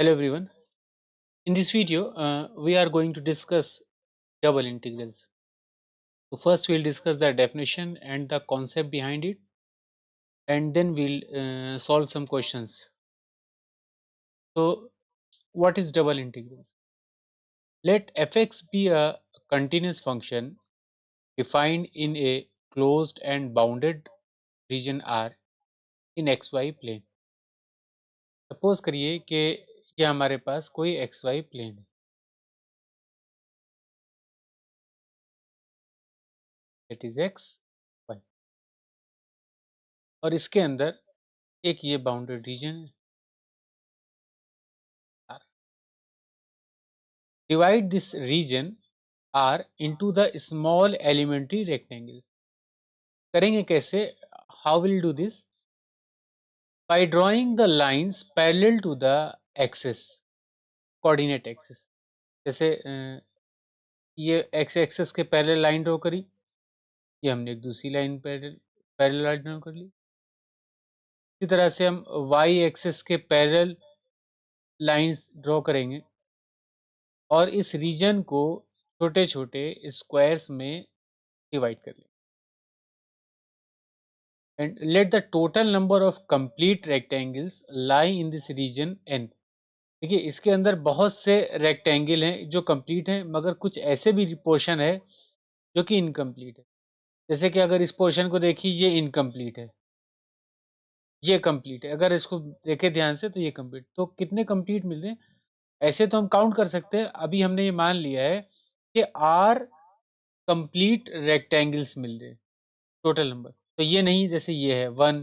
Hello everyone. In this video, we are going to discuss double integrals. So first we'll discuss the definition and the concept behind it, and then we'll solve some questions. So what is double integral? Let fx be a continuous function defined in a closed and bounded region R in xy plane. Suppose करिए कि ये हमारे पास कोई xy plane है, that is x y, और इसके अंदर एक ये बाउंडेड रीजन है R. Divide this region R into the small elementary rectangles. करेंगे कैसे? How will do this? By drawing the lines parallel to the axis, coordinate axis. जैसे ये x एक्सेस के पैरेलल लाइन ड्रॉ करी, ये हमने एक दूसरी लाइन पैरेलल लाइन ड्रॉ कर ली. इसी तरह से हम y एक्सेस के पैरेलल लाइन ड्रॉ करेंगे और इस रीजन को छोटे छोटे स्क्वायर्स में डिवाइड कर लेंगे. And let the total number of complete rectangles lie in this region n. देखिए इसके अंदर बहुत से रेक्टेंगल हैं जो कंप्लीट हैं, मगर कुछ ऐसे भी पोर्शन है जो कि इनकम्प्लीट है. जैसे कि अगर इस पोर्शन को देखिए, ये इनकम्प्लीट है, ये कंप्लीट है. अगर इसको देखें ध्यान से तो ये कंप्लीट. तो कितने कंप्लीट मिल रहे हैं? ऐसे तो हम काउंट कर सकते हैं. अभी हमने ये मान लिया है कि आर कंप्लीट रेक्टेंगल्स मिल रहे हैं, टोटल नंबर. तो ये नहीं, जैसे ये है 1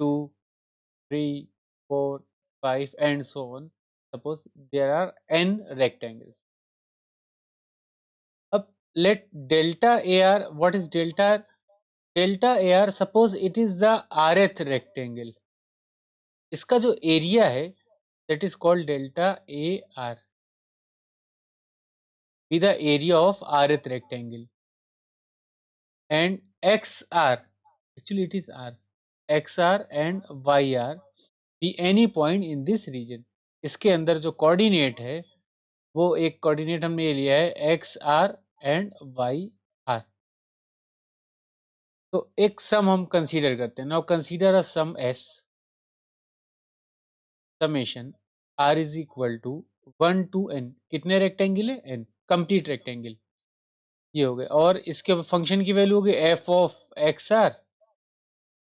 2 3 4 5 and so on. Suppose there are n rectangles. अब let delta AR, what is delta R? Delta AR, suppose it is the rth rectangle. इसका जो एरिया है that is called delta AR, be the area of rth rectangle, and XR, actually it is R, XR and YR be any point in this region. इसके अंदर जो coordinate है वो एक coordinate हमने ये लिया है x r and y r. तो एक सम हम कंसीडर करते हैं. Now consider a sum s, summation r is equal to 1 to n. कितने रेक्टेंगल है? n. कंप्लीट रेक्टेंगल ये हो गए, और इसके फंक्शन की वैल्यू हो गई f of x r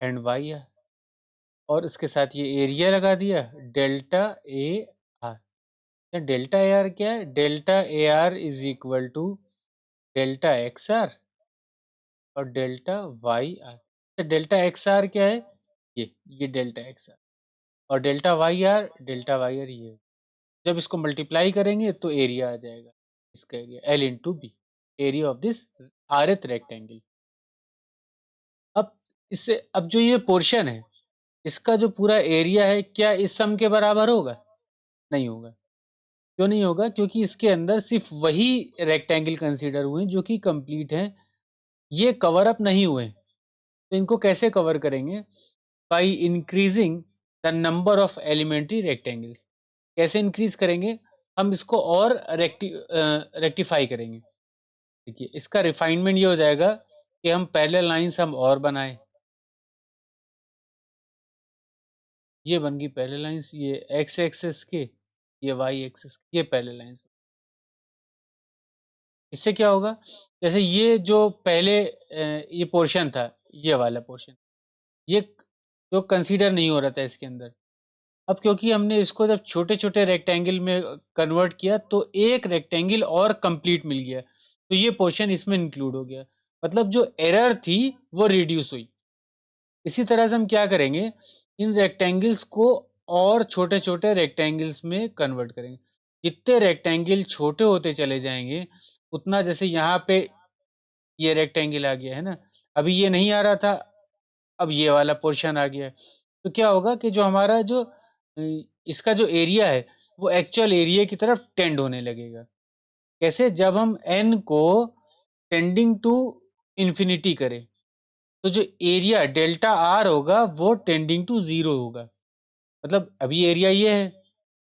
and y r, और इसके साथ ये एरिया लगा दिया delta a r. Delta a r क्या है? Delta a r is equal to delta x r और डेल्टा वाई आर. तो डेल्टा एक्स आर क्या है? ये डेल्टा एक्स आर, और डेल्टा वाई आर ये. जब इसको मल्टीप्लाई करेंगे तो एरिया आ जाएगा, इसका area l into b, area of this rth rectangle. अब जो ये पोर्शन है इसका जो पूरा एरिया है, क्या इस सम के बराबर होगा? नहीं होगा. क्यों नहीं होगा? क्योंकि इसके अंदर सिर्फ वही रेक्टेंगल कंसीडर हुए जो कि कंप्लीट हैं, ये कवर अप नहीं हुए. तो इनको कैसे कवर करेंगे? By increasing the number of elementary rectangles. कैसे इंक्रीज करेंगे? हम इसको और रेक्टिफाई करेंगे. देखिए इसका रिफाइनमेंट ये हो जाएगा कि हम पैरेलल लाइंस हम और बनाएं. ये बन गई पैरेलल लाइंस, ये एक्स एक्सेस के, ये वाई एक्सेस, ये पैरेलल लाइंस. इससे क्या होगा? जैसे ये जो पहले ये पोर्शन था, ये वाला पोर्शन, ये जो कंसीडर नहीं हो रहा था इसके अंदर, अब क्योंकि हमने इसको जब छोटे छोटे रेक्टेंगल में कन्वर्ट किया तो एक रेक्टेंगल और कंप्लीट मिल गया, तो ये पोर्शन इसमें इंक्लूड हो गया. मतलब जो एरर थी वो रिड्यूस हुई. इसी तरह से हम क्या करेंगे, इन रेक्टेंगल्स को और छोटे छोटे रेक्टेंगल्स में कन्वर्ट करेंगे. जितने रेक्टेंगल छोटे होते चले जाएंगे उतना, जैसे यहाँ पे ये रेक्टेंगल आ गया है ना, अभी ये नहीं आ रहा था, अब ये वाला पोर्शन आ गया है. तो क्या होगा कि जो हमारा जो इसका जो एरिया है वो एक्चुअल एरिया की तरफ टेंड होने लगेगा. कैसे? जब हम n को टेंडिंग टू इन्फिनिटी करें तो जो एरिया डेल्टा आर होगा वो टेंडिंग टू 0 होगा. मतलब अभी एरिया ये है,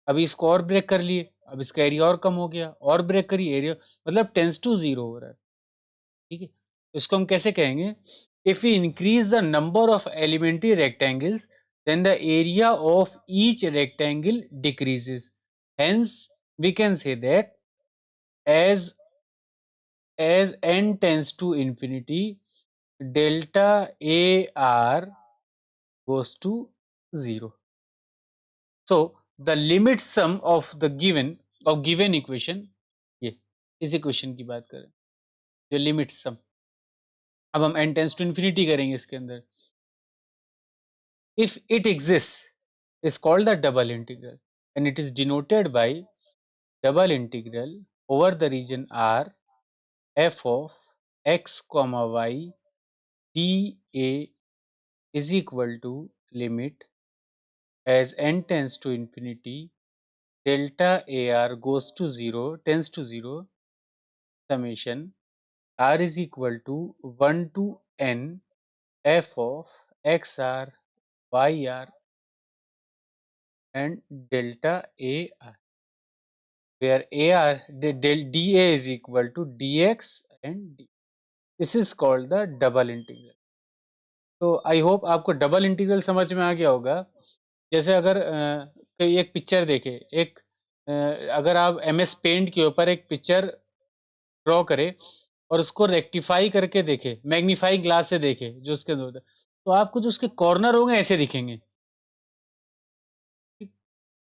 अभी इसको और ब्रेक कर लिए, अब इसका एरिया और कम हो गया, और ब्रेक करिए, एरिया मतलब टेंस टू 0 हो रहा है, ठीक है? तो इसको हम कैसे कहेंगे? If we increase the number of elementary rectangles then the area of each rectangle decreases. Hence, we can say that as n tends to infinity, delta AR goes to 0. So the limit sum of the given equation, ये इस equation की बात करें, जो limit सम, अब हम n tense to infinity करेंगे इसके अंदर, if it exists is called the double integral and it is denoted by double integral over the region R f of x comma y dA is equal to limit as n tends to infinity delta AR goes to 0 tends to 0 summation R is equal to 1 to n f of xr yr and delta AR, where AR del dA is equal to dx and d. This is called the double integral. तो I hope आपको double integral समझ में आ गया होगा। जैसे अगर कोई एक पिक्चर देखे, एक अगर आप MS पेंट के ऊपर एक पिक्चर ड्रॉ करें और उसको रेक्टिफाई करके देखें, मैग्नीफाई ग्लास से देखें जो उसके अंदर होता है, तो आपको जो उसके कॉर्नर होंगे ऐसे दिखेंगे।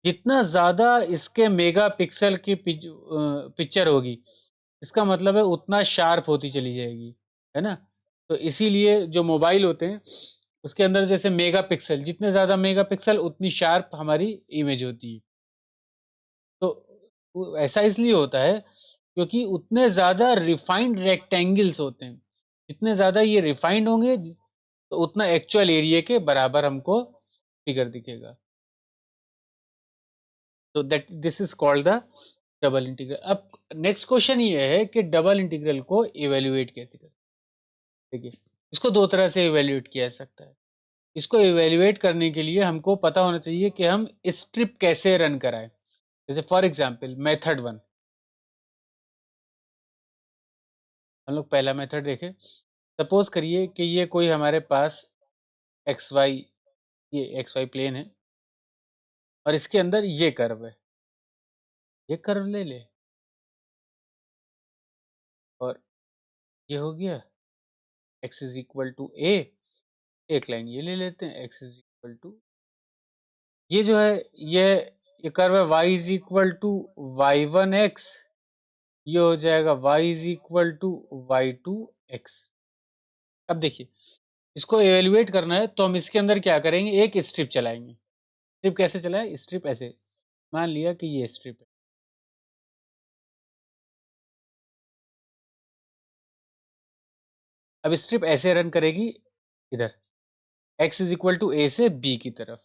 जितना ज़्यादा इसके मेगापिक्सल की पिक्चर होगी, इसका मतलब है उतना शार्प होती चली जाएगी, है ना? तो इसीलिए जो मोबाइल होते हैं, उसके अंदर जैसे मेगापिक्सल, जितने ज़्यादा मेगापिक्सल उतनी शार्प हमारी इमेज होती है। तो वो ऐसा इसलिए होता है क्योंकि उतने ज़्यादा रिफाइंड रेक्टेंगल्स होते हैं। जितने ज़्यादा ये रिफाइंड होंगे तो उतना एक्चुअल एरिया के बराबर हमको फिगर दिखेगा। तो that this is called the double integral. अब नेक्स्ट क्वेश्चन ये है कि डबल इंटीग्रल को इवेल्युएट कैसे करें। देखिए, इसको दो तरह से इवेल्युएट किया जा सकता है। इसको इवेल्युएट करने के लिए हमको पता होना चाहिए कि हम स्ट्रिप कैसे रन कराएं। जैसे फॉर एग्जांपल मेथड 1, हम लोग पहला मेथड देखें। सपोज करिए कि ये कोई हमारे पास एक्स वाई, ये एक्स वाई प्लेन है और इसके अंदर ये कर्व है। ये कर्व ले ले और ये हो गया एक्स इज इक्वल टू ए। एक लाइन ये ले लेते हैं, एक्स इज इक्वल टू, ये जो है ये कर्व है y is equal to y one x, ये हो जाएगा y is equal to y two x. अब देखिए, इसको एवेल्युएट करना है तो हम इसके अंदर क्या करेंगे, एक स्ट्रिप चलाएंगे। स्ट्रिप कैसे चलाएं? स्ट्रिप ऐसे, मान लिया कि ये स्ट्रिप है, अब स्ट्रिप ऐसे रन करेगी इधर x is equal to a से b की तरफ।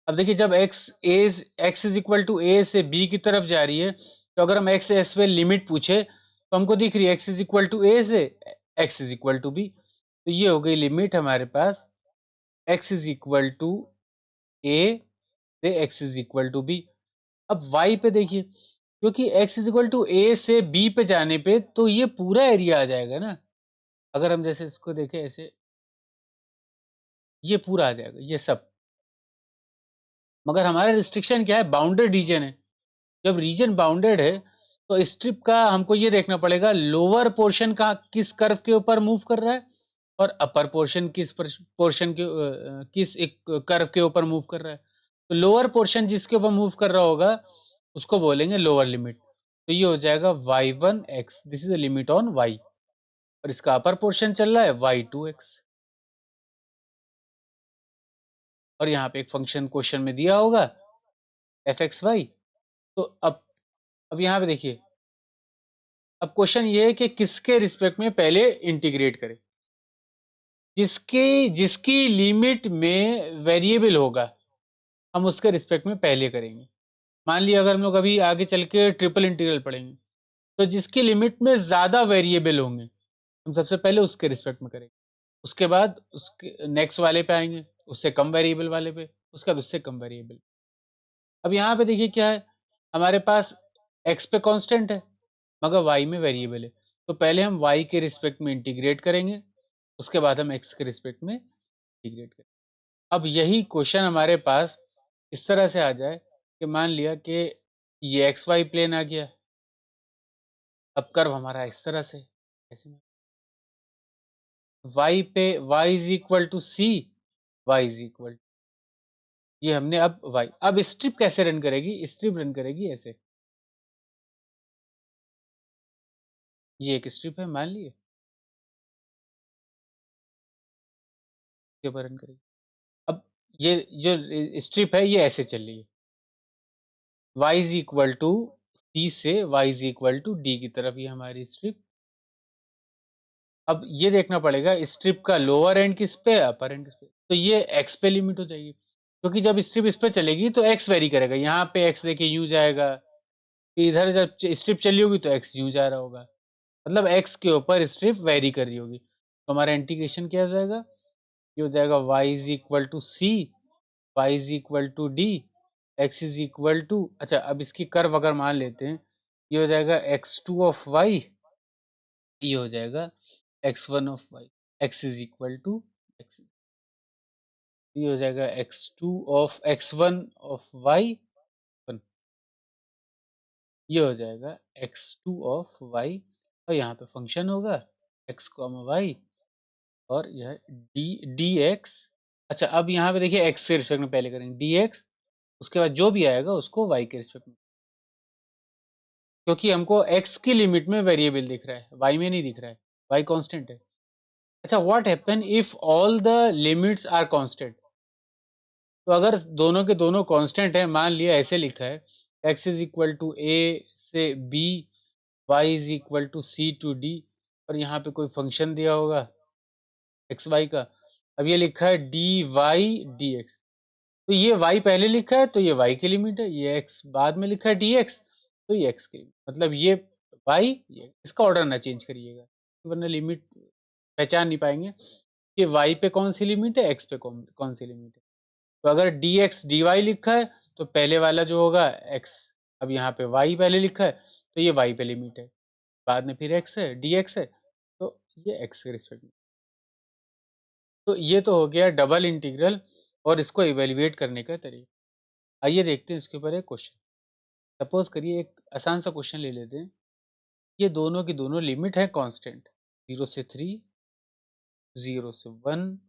अब देखिए, जब x is equal to a से b की तरफ जा रही है, तो अगर हम x से s पे लिमिट पूछे तो हमको दिख रही है x is equal to a से x is equal to b। तो ये हो गई लिमिट हमारे पास x is equal to a से x is equal to b। अब y पे देखिए, क्योंकि x is equal to a से b पे जाने पे तो ये पूरा एरिया आ जाएगा ना। अगर हम जैसे इसको देखें ऐसे, ये पूरा आ जाएगा ये सब। मगर हमारा रिस्ट्रिक्शन क्या है? बाउंडेड रीजन है। जब रीजन बाउंडेड है तो स्ट्रिप का हमको ये देखना पड़ेगा लोअर पोर्शन का किस कर्व के ऊपर मूव कर रहा है और अपर पोर्शन किस पोर्शन के किस एक कर्व के ऊपर मूव कर रहा है। तो लोअर पोर्शन जिसके ऊपर मूव कर रहा होगा उसको बोलेंगे लोअर लिमिट। तो ये हो जाएगा y1x, this is the limit on y, और इसका अपर पोर्शन चल रहा है y2x। और यहाँ पे एक फंक्शन क्वेश्चन में दिया होगा f(x,y). तो अब यहाँ पे देखिए, अब क्वेश्चन ये है कि किसके रिस्पेक्ट में पहले इंटीग्रेट करें। जिसकी लिमिट में वेरिएबल होगा हम उसके रिस्पेक्ट में पहले करेंगे। मान लिया अगर हम लोग अभी आगे चल के ट्रिपल इंटीग्रल पढ़ेंगे, तो जिसकी लिमिट में ज़्यादा वेरिएबल होंगे हम सबसे पहले उसके रिस्पेक्ट में करेंगे। उसके बाद उसके नेक्स्ट वाले पे आएँगे, उससे कम वेरिएबल वाले पे, उसके बाद उससे कम वेरिएबल। अब यहाँ पे देखिए क्या है, हमारे पास x पे कांस्टेंट है, मगर y में वेरिएबल है। तो पहले हम y के रिस्पेक्ट में इंटीग्रेट करेंगे, उसके बाद हम x के रिस्पेक्ट में इंटीग्रेट करेंगे। अब यही क्वेश्चन हमारे पास इस तरह से आ जाए कि मान लिया कि ये XY प्लेन आ गया, अब कर्व हमारा इस तरह से, ऐसे में y पे y is equal to c, y is equal, ये हमने अब y, अब स्ट्रिप कैसे रन करेगी? स्ट्रिप रन करेगी ऐसे, ये एक स्ट्रिप है मान लिए, इसके ऊपर रन करेगी। अब ये जो स्ट्रिप है ये ऐसे चल रही है, y is equal to c से y is equal to d की तरफ, ये हमारी स्ट्रिप। अब ये देखना पड़ेगा स्ट्रिप का लोअर एंड किस पे है, अपर एंड किस पे, तो ये x पे लिमिट हो जाएगी, क्योंकि जब स्ट्रिप इस पे चलेगी तो x वेरी करेगा, यहाँ पे x देखिए यूं जाएगा, इधर जब स्ट्रिप चली होगी तो x यूं जा रहा होगा, मतलब x के ऊपर स्ट्रिप वेरी कर रही होगी। तो हमारा इंटीग्रेशन क्या हो जाएगा? ये हो जाएगा y is equal to c, y is equal to d, x is equal to, अच्छा अब इसकी कर्व अगर मान लेते हैं, ये हो जाएगा x2 ऑफ y, ये हो जाएगा x1 of y, x is equal to x, ये हो जाएगा x2 of x1 of y, ये हो जाएगा x2 ऑफ y, और यहाँ पे फंक्शन होगा x कॉमा वाई, और यह डी एक्स, अच्छा अब यहाँ पे देखिए x के रिस्पेक्ट में पहले करेंगे डी एक्स, उसके बाद जो भी आएगा उसको y के रिस्पेक्ट में, क्योंकि हमको x की लिमिट में वेरिएबल दिख रहा है, y में नहीं दिख रहा है, y कांस्टेंट है। अच्छा what happen if all the limits are constant, तो अगर दोनों के दोनों कांस्टेंट हैं, मान लिया ऐसे लिखा है x is equal to a से b, y is equal to c to d, और यहाँ पे कोई फंक्शन दिया होगा एक्स वाई का, अब ये लिखा है डी वाई डी एक्स, तो ये y पहले लिखा है तो ये y की लिमिट है, ये x बाद में लिखा है dx, तो ये x की लिमिट, मतलब ये y, ये इसका ऑर्डर ना चेंज करिएगा, वरना लिमिट पहचान नहीं पाएंगे कि y पे कौन सी लिमिट है, x पे कौन सी लिमिट है। तो अगर dx dy लिखा है तो पहले वाला जो होगा x, अब यहाँ पे y पहले लिखा है तो ये y पे लिमिट है, बाद में फिर x है dx है, तो ये x के रिस्पेक्ट में। तो ये तो हो गया डबल इंटीग्रल और इसको इवेल्युएट करने का तरीका। आइए देखते हैं इसके ऊपर एक क्वेश्चन। सपोज करिए एक आसान सा क्वेश्चन ले लेते हैं, ये दोनों की दोनों लिमिट है कांस्टेंट, 0 से 3, 0 से 1,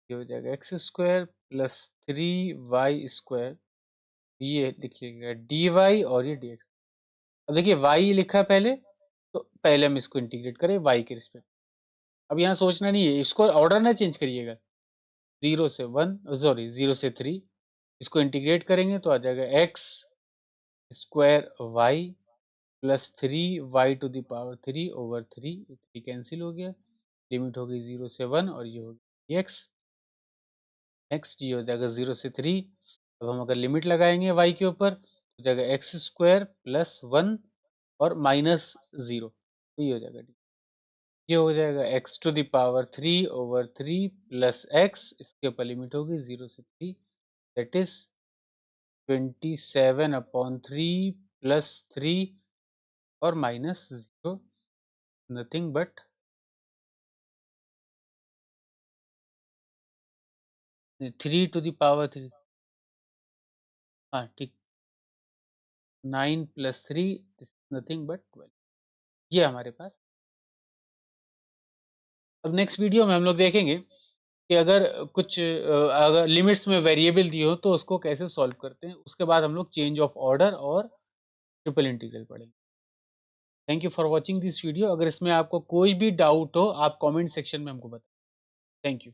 ये हो जाएगा x square plus 3y square, ये लिखिएगा डी वाई और ये डी एक्स। अब देखिए y लिखा है पहले, तो पहले हम इसको इंटीग्रेट करें y के रिस्पेक्ट। अब यहाँ सोचना नहीं है, इसको ऑर्डर ना चेंज करिएगा, 0 से 1 सॉरी 0 से 3, इसको इंटीग्रेट करेंगे तो आ जाएगा x square y plus 3y to the power 3 over 3, 3 cancel हो गया, लिमिट हो गई 0 से 1 और ये हो गया x, नेक्स्ट ये हो जाएगा 0 से 3, अब हम अगर लिमिट लगाएंगे y के ऊपर हो जाएगा एक्स स्क्वायर प्लस 1 और माइनस 0, तो ये हो जाएगा d, ये हो जाएगा x to the power 3 over 3 plus x, इसके ऊपर लिमिट होगी 0 से 3, दैट इज 27/3 प्लस 3 और minus 0, nothing but 3 to the power 3, हाँ ठीक, 9 प्लस 3 नथिंग बट 12, ये हमारे पास। अब नेक्स्ट वीडियो में हम लोग देखेंगे कि अगर कुछ अगर लिमिट्स में वेरिएबल दी हो तो उसको कैसे सॉल्व करते हैं, उसके बाद हम लोग चेंज ऑफ ऑर्डर और ट्रिपल इंटीग्रल पढ़ेंगे। Thank you for watching this video. अगर इसमें आपको कोई भी डाउट हो आप कमेंट सेक्शन में हमको बताएं। Thank you.